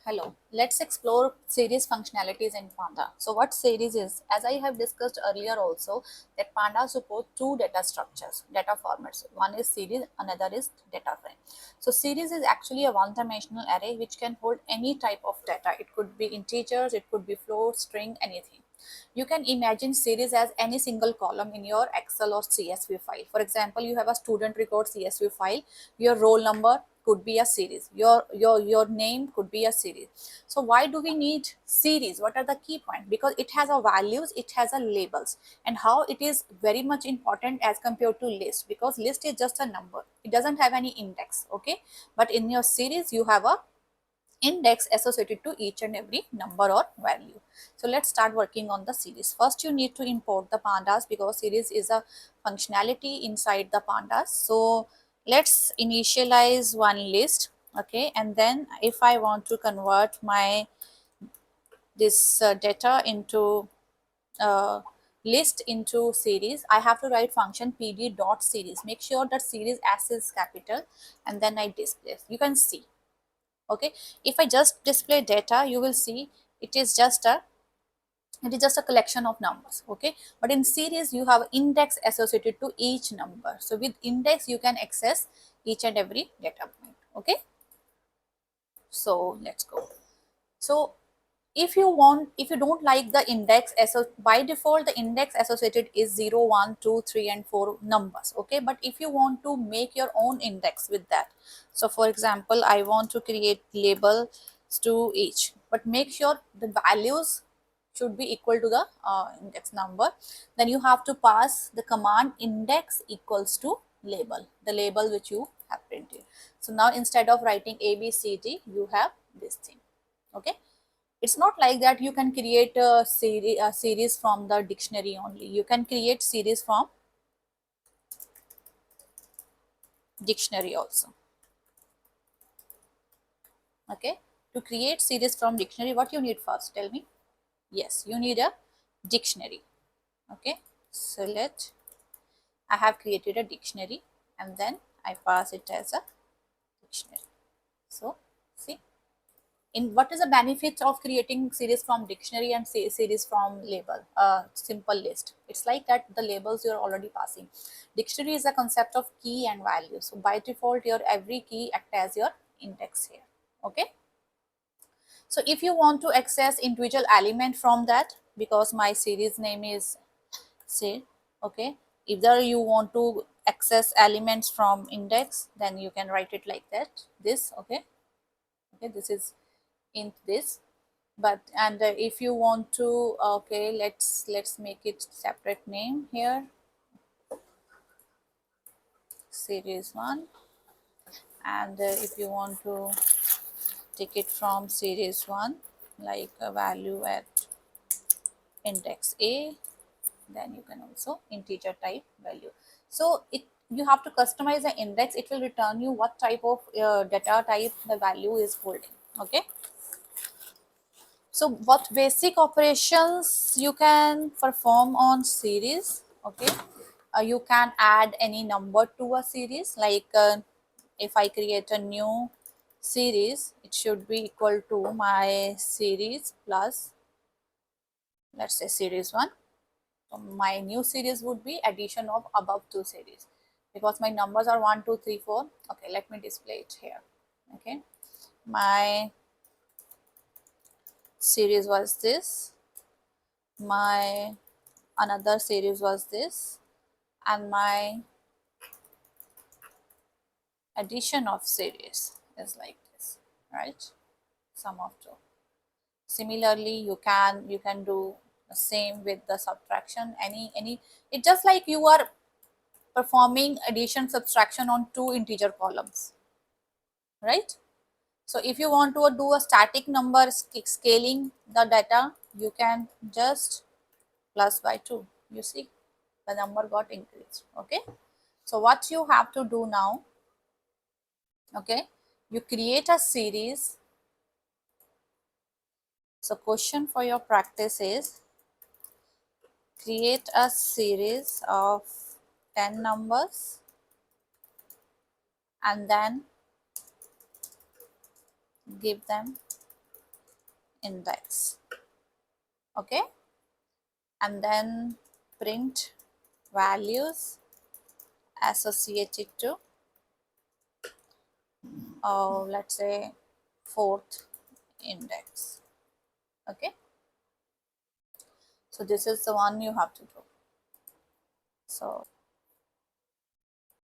Hello, let's explore series functionalities in Panda. So what series is, as I have discussed earlier also, that Panda support two data structures, data formats. One is series, another is data frame. So series is actually a one-dimensional array which can hold any type of data. It could be integers, it could be float, string, anything. You can imagine series as any single column in your Excel or CSV file. For example, you have a student record CSV file, your roll number could be a series, your name could be a series. So why do we need series? What are the key points? Because it has a values, it has a labels, and how it is very much important as compared to list, because list is just a number, it doesn't have any index. Okay, but in your series you have a index associated to each and every number or value. So let's start working on the series. First you need to import the pandas, because series is a functionality inside the pandas. So let's initialize one list. Okay, and then if I want to convert my this data into list into series, I have to write function pd dot series. Make sure that series s is capital, and then I display. You can see. Okay, if I just display data, you will see it is just a collection of numbers. Okay, but in series you have index associated to each number. So with index you can access each and every data point. Okay, so let's go. So if you don't like the index, by default the index associated is 0 1 2 3 and 4 numbers. Okay, but if you want to make your own index with that, so for example I want to create labels to each, but make sure the values should be equal to the index number. Then you have to pass the command index equals to label, the label which you have printed. So now instead of writing abcd, you have this thing. Okay, it's not like that you can create a series from the dictionary only. You can create series from dictionary also. Okay, to create series from dictionary, what you need first, tell me? Yes, you need a dictionary. Okay, so I have created a dictionary, and then I pass it as a dictionary. So see, in what is the benefit of creating series from dictionary and series from label, simple list? It's like that the labels you're already passing. Dictionary is a concept of key and value, so by default your every key act as your index here. Okay, so if you want to access individual element from that, because my series name is say, okay, either you want to access elements from index, then you can write it like that, this. Okay, okay, this is in this. But and if you want to, okay, let's make it separate name here, series 1. And if you want to take it from series 1, like a value at index a, then you can also integer type value. So it, you have to customize the index, it will return you what type of data type the value is holding. Okay, so what basic operations you can perform on series? Okay, you can add any number to a series, like if I create a new series, it should be equal to my series plus, let's say, series 1. So my new series would be addition of above two series, because my numbers are 1 2 3 4. Okay, let me display it here. Okay, my series was this, my another series was this, and my addition of series is like this, right? Sum of two. Similarly, you can do the same with the subtraction. Any it's just like you are performing addition subtraction on two integer columns, right? So if you want to do a static number scaling the data, you can just plus by 2. You see, the number got increased. Okay, so what you have to do now, okay, you create a series. So question for your practice is, create a series of 10 numbers and then give them index. Okay, and then print values associated to let's say fourth index. Okay, so this is the one you have to do. So